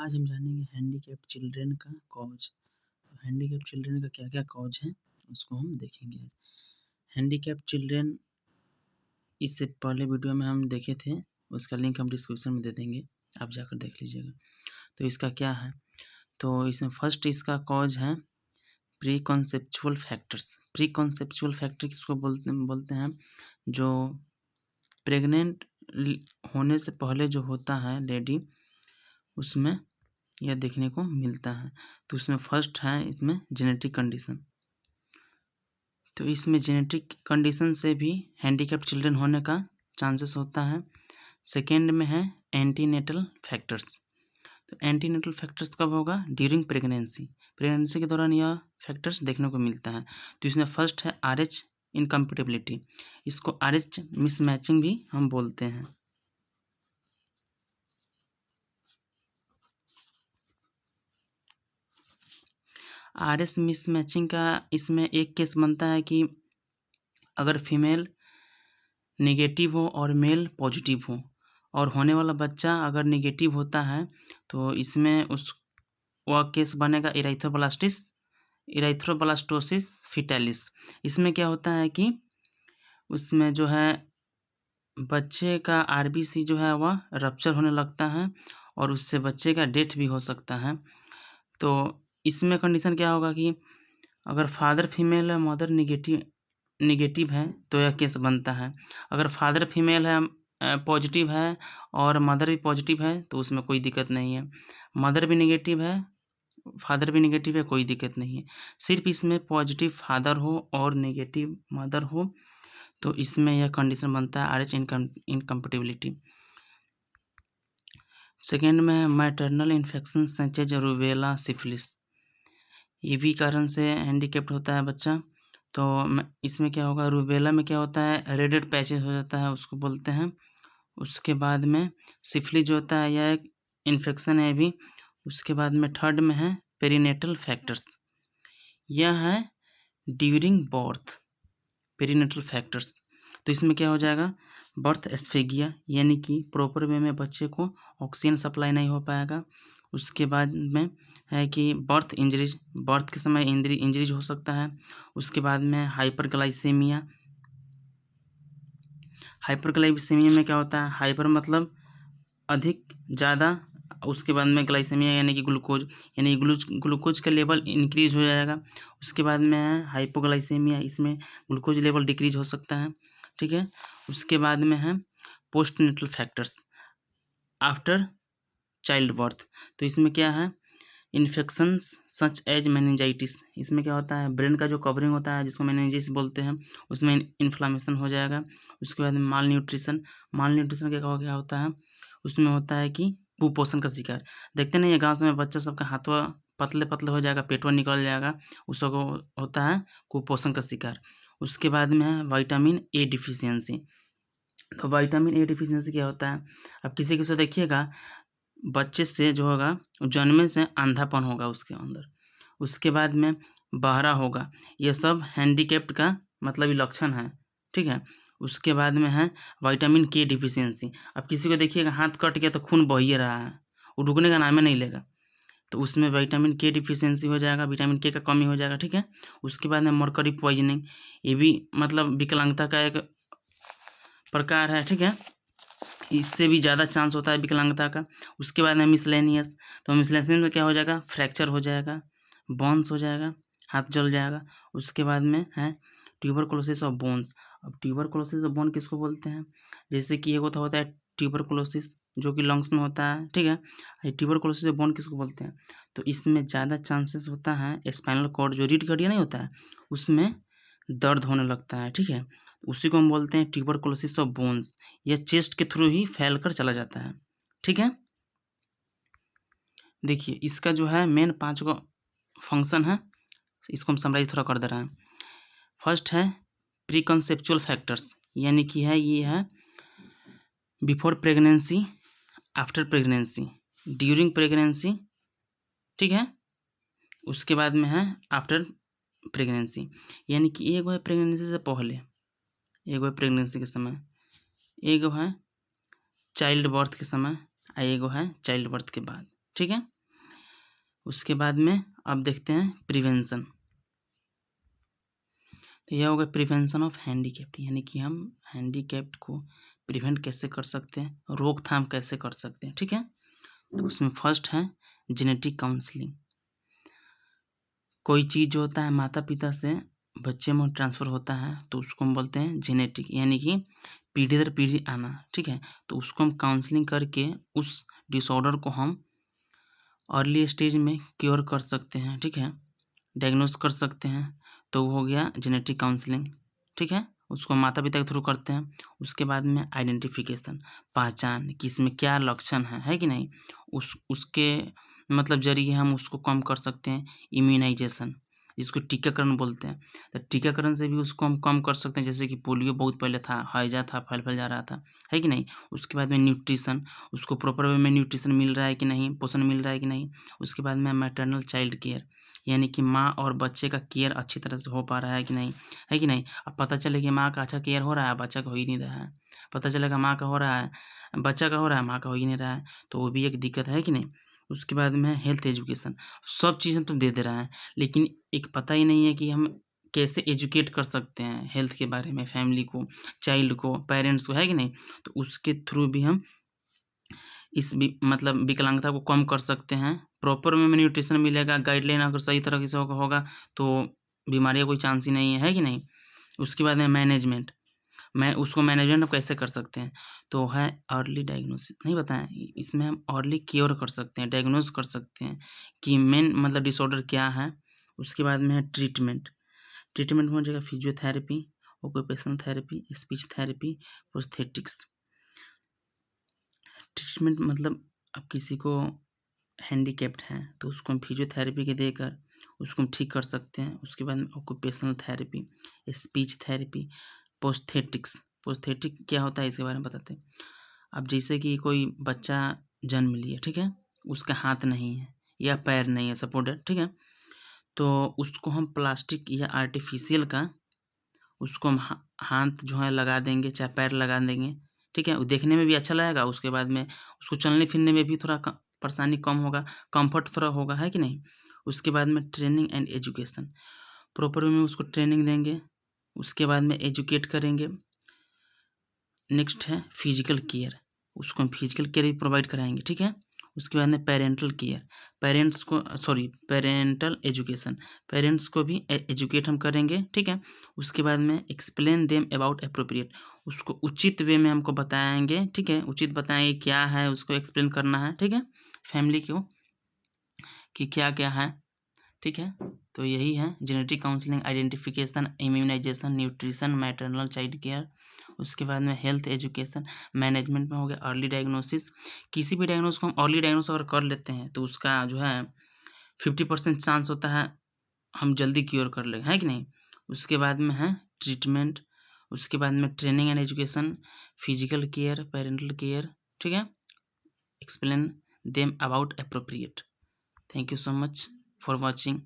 आज हम जानेंगे हैंडीकैप चिल्ड्रेन का कॉज। हैंडीकैप चिल्ड्रेन का क्या क्या कॉज है उसको हम देखेंगे। हैंडीकैप चिल्ड्रेन इससे पहले वीडियो में हम देखे थे, उसका लिंक हम डिस्क्रिप्शन में दे देंगे, आप जाकर देख लीजिएगा। तो इसका क्या है, तो इसमें फर्स्ट इसका कॉज है pre conceptual factors. Pre conceptual factor किसको बोलते हैं, जो प्रेग्नेंट होने से पहले जो होता है लेडी, उसमें यह देखने को मिलता है। तो उसमें फर्स्ट है इसमें जेनेटिक कंडीशन। तो इसमें जेनेटिक कंडीशन से भी हैंडीकैप चिल्ड्रन होने का चांसेस होता है। सेकेंड में है एंटीनेटल फैक्टर्स। तो एंटीनेटल फैक्टर्स कब होगा, ड्यूरिंग प्रेगनेंसी। प्रेगनेंसी के दौरान यह फैक्टर्स देखने को मिलता है। तो इसमें फर्स्ट है RH इनकम्पेटिबिलिटी। इसको RH मिसमैचिंग भी हम बोलते हैं। RH मिसमैचिंग का इसमें एक केस बनता है कि अगर फीमेल नेगेटिव हो और मेल पॉजिटिव हो, और होने वाला बच्चा अगर नेगेटिव होता है तो इसमें वह केस बनेगा इराइथ्रोब्लास्टोसिस फीटैलिस। इसमें क्या होता है कि उसमें जो है बच्चे का RBC जो है वह रप्चर होने लगता है और उससे बच्चे का डेथ भी हो सकता है। तो इसमें कंडीशन क्या होगा कि अगर फादर फीमेल है, मदर नेगेटिव है तो यह केस बनता है। अगर फादर फीमेल है, पॉजिटिव है और मदर भी पॉजिटिव है तो उसमें कोई दिक्कत नहीं है। मदर भी नेगेटिव है, फादर भी नेगेटिव है, कोई दिक्कत नहीं है। सिर्फ इसमें पॉजिटिव फादर हो और नेगेटिव मदर हो तो इसमें यह कंडीशन बनता है RH इनकम्पेटिबिलिटी। सेकेंड में maternal infection such as rubella syphilis. ये भी कारण से हैंडीकैप्ड होता है बच्चा। तो इसमें क्या होगा, रूबेला में क्या होता है, रेडेड पैचेस हो जाता है, उसको बोलते हैं। उसके बाद में सिफिलिस जो होता है यह एक इन्फेक्शन है भी। उसके बाद में थर्ड में है पेरीनेटल फैक्टर्स। यह है ड्यूरिंग बर्थ पेरीनेटल फैक्टर्स। तो इसमें क्या हो जाएगा, बर्थ एस्फेगिया, यानी कि प्रॉपर वे में बच्चे को ऑक्सीजन सप्लाई नहीं हो पाएगा। उसके बाद में है कि बर्थ इंजरीज, बर्थ के समय इंजरीज हो सकता है। उसके बाद में हाइपरग्लाइसेमिया। हाइपरग्लाइसेमिया में क्या होता है, हाइपर मतलब अधिक, ज़्यादा। उसके बाद में ग्लाइसेमिया यानी कि ग्लूकोज, यानी ग्लूकोज का लेवल इंक्रीज हो जाएगा। उसके बाद में है हाइपोग्लाइसेमिया, इसमें ग्लूकोज लेवल डिक्रीज हो सकता है, ठीक है। उसके बाद में है postnatal factors after child birth. तो इसमें क्या है, इन्फेक्शंस सच एज मेनिंजाइटिस। इसमें क्या होता है, ब्रेन का जो कवरिंग होता है जिसको मेनिंजाइटिस बोलते हैं, उसमें इन्फ्लामेशन हो जाएगा। उसके बाद में माल न्यूट्रिशन का क्या होता है, उसमें होता है कि कुपोषण का शिकार। देखते नहीं है गाँव में बच्चा सबका हाथवा पतले पतले हो जाएगा, पेटवा निकल जाएगा, उसको होता है कुपोषण का शिकार। उसके बाद में है विटामिन A डिफिशियंसी। तो विटामिन A डिफिशियंसी क्या होता है, अब किसी किसी देखिएगा बच्चे से जो होगा जन्मे से अंधापन होगा उसके अंदर, उसके बाद में बहरा होगा, ये सब हैंडीकैप्ड का मतलब लक्षण है, ठीक है। उसके बाद में है विटामिन K डिफिशियंसी। अब किसी को देखिएगा हाथ कट गया तो खून बह ही रहा है, वो रुकने का नाम ही नहीं लेगा, तो उसमें विटामिन K डिफिशियंसी हो जाएगा, विटामिन K का कमी हो जाएगा, ठीक है। उसके बाद में मरकरी पॉइजनिंग, ये भी मतलब विकलांगता का एक प्रकार है, ठीक है। इससे भी ज़्यादा चांस होता है विकलांगता का। उसके बाद में मिसलेनियस, तो मिसलेनियस में क्या हो जाएगा, फ्रैक्चर हो जाएगा, बॉन्स हो जाएगा, हाथ जल जाएगा। उसके बाद में है ट्यूबरकुलोसिस ऑफ बोन्स। अब ट्यूबरकुलोसिस ऑफ बोन किसको बोलते हैं, जैसे कि एक होता है ट्यूबरकुलोसिस जो कि लंग्स में होता है, ठीक है। ये ट्यूबरकुलोसिस ऑफ बोन किसको बोलते हैं, तो इसमें ज़्यादा चांसेस होता है स्पाइनल कॉर्ड जो रीढ़ की हड्डी नहीं होता है उसमें दर्द होने लगता है, ठीक है। उसी को हम बोलते हैं ट्यूबरकुलोसिस ऑफ बोन्स। यह चेस्ट के थ्रू ही फैल कर चला जाता है, ठीक है। देखिए इसका जो है मेन 5 को फंक्शन है, इसको हम समराइज थोड़ा कर दे रहे हैं। फर्स्ट है प्री कॉन्सेप्चुअल फैक्टर्स, यानी कि ये है before pregnancy, after pregnancy, during pregnancy, ठीक है। उसके बाद में है आफ्टर प्रेगनेंसी, यानी कि एक है प्रेगनेंसी से पहले, एक है प्रेगनेंसी के समय, एक है चाइल्ड बर्थ के समय, एक है चाइल्ड बर्थ के बाद, ठीक है। उसके बाद में अब देखते हैं प्रिवेंशन। तो यह होगा प्रिवेंशन ऑफ हैंडीकैप्ड, यानी कि हम हैंडीकैप्ड को प्रिवेंट कैसे कर सकते हैं, रोकथाम कैसे कर सकते हैं। ठीक है, तो उसमें फर्स्ट है जेनेटिक काउंसलिंग। कोई चीज़ जो होता है माता पिता से बच्चे में ट्रांसफ़र होता है तो उसको हम बोलते हैं जेनेटिक, यानी कि पीढ़ी दर पीढ़ी आना। ठीक है, तो उसको हम काउंसलिंग करके उस डिसऑर्डर को हम अर्ली स्टेज में क्योर कर सकते हैं। ठीक है, डायग्नोस कर सकते हैं, तो वो हो गया जेनेटिक काउंसलिंग। ठीक है, उसको माता पिता के थ्रू करते हैं। उसके बाद में आइडेंटिफिकेशन, पहचान कि इसमें क्या लक्षण है कि नहीं, उसके मतलब जरिए हम उसको कम कर सकते हैं। इम्यूनाइजेशन, जिसको टीकाकरण बोलते हैं, तो टीकाकरण से भी उसको हम कम कर सकते हैं। जैसे कि पोलियो बहुत पहले था, हैजा था, फैल जा रहा था, है कि नहीं। उसके बाद में न्यूट्रिशन, उसको प्रॉपर वे में न्यूट्रिशन मिल रहा है कि नहीं, पोषण मिल रहा है कि नहीं। उसके बाद में मैटरनल चाइल्ड केयर, यानी कि माँ और बच्चे का केयर अच्छी तरह से हो पा रहा है कि नहीं, है कि नहीं। अब पता चले कि माँ का अच्छा केयर हो रहा है, बच्चा का हो ही नहीं रहा है। पता चलेगा माँ का हो रहा है, बच्चा का हो रहा है, माँ का हो ही नहीं रहा है, तो वो भी एक दिक्कत है कि नहीं। उसके बाद में हेल्थ एजुकेशन, सब चीज़ हम तो दे रहा है, लेकिन एक पता ही नहीं है कि हम कैसे एजुकेट कर सकते हैं हेल्थ के बारे में, फैमिली को, चाइल्ड को, पेरेंट्स को, है कि नहीं। तो उसके थ्रू भी हम इस मतलब विकलांगता को कम कर सकते हैं। प्रॉपर में न्यूट्रिशन मिलेगा, गाइडलाइन अगर सही तरीके से होगा तो बीमारी का कोई चांस ही नहीं है कि नहीं। उसके बाद में मैनेजमेंट, उसको मैनेजमेंट हम कैसे कर सकते हैं, तो है अर्ली डायग्नोसिस, नहीं बताएं, इसमें हम अर्ली क्योर कर सकते हैं, डायग्नोस कर सकते हैं कि मेन मतलब डिसऑर्डर क्या है। उसके बाद में है ट्रीटमेंट। ट्रीटमेंट में हो जाएगा physiotherapy, occupational therapy, speech therapy, prosthetics. Treatment मतलब अब किसी को हैंडीकैप्ड है तो उसको हम फिजियोथेरेपी के देकर उसको हम ठीक कर सकते हैं। उसके बाद में occupational therapy, speech therapy, prosthetic क्या होता है इसके बारे में बताते हैं। अब जैसे कि कोई बच्चा जन्म लिया, ठीक है, उसका हाथ नहीं है या पैर नहीं है सपोर्टेड, ठीक है, तो उसको हम प्लास्टिक या आर्टिफिशियल का उसको हम हाथ जो है लगा देंगे, चाहे पैर लगा देंगे। ठीक है, वो देखने में भी अच्छा लगेगा, उसके बाद में उसको चलने फिरने में भी थोड़ा परेशानी कम होगा, कंफर्ट थोड़ा होगा, है कि नहीं। उसके बाद में training and education, proper way में उसको ट्रेनिंग देंगे, उसके बाद में एजुकेट करेंगे। नेक्स्ट है फिजिकल केयर, उसको हम फिजिकल केयर भी प्रोवाइड कराएंगे। ठीक है, उसके बाद में parental care, parental education, parents को भी एजुकेट हम करेंगे। ठीक है, उसके बाद में एक्सप्लेन देम अबाउट अप्रोप्रिएट, उसको उचित वे में हमको बताएंगे। ठीक है, उचित बताएंगे क्या है, उसको एक्सप्लेन करना है। ठीक है, फैमिली को कि क्या क्या है। ठीक है, तो यही है genetic counselling, identification, immunisation, nutrition, maternal child care. उसके बाद में हेल्थ एजुकेशन, मैनेजमेंट में हो गया अर्ली डायग्नोसिस। किसी भी डायग्नोस को हम अर्ली डायग्नोस अगर कर लेते हैं तो उसका जो है 50% चांस होता है हम जल्दी क्योर कर लें, है कि नहीं। उसके बाद में है ट्रीटमेंट, उसके बाद में training and education, physical care, parental care. ठीक है, explain them about appropriate. Thank you so much for watching.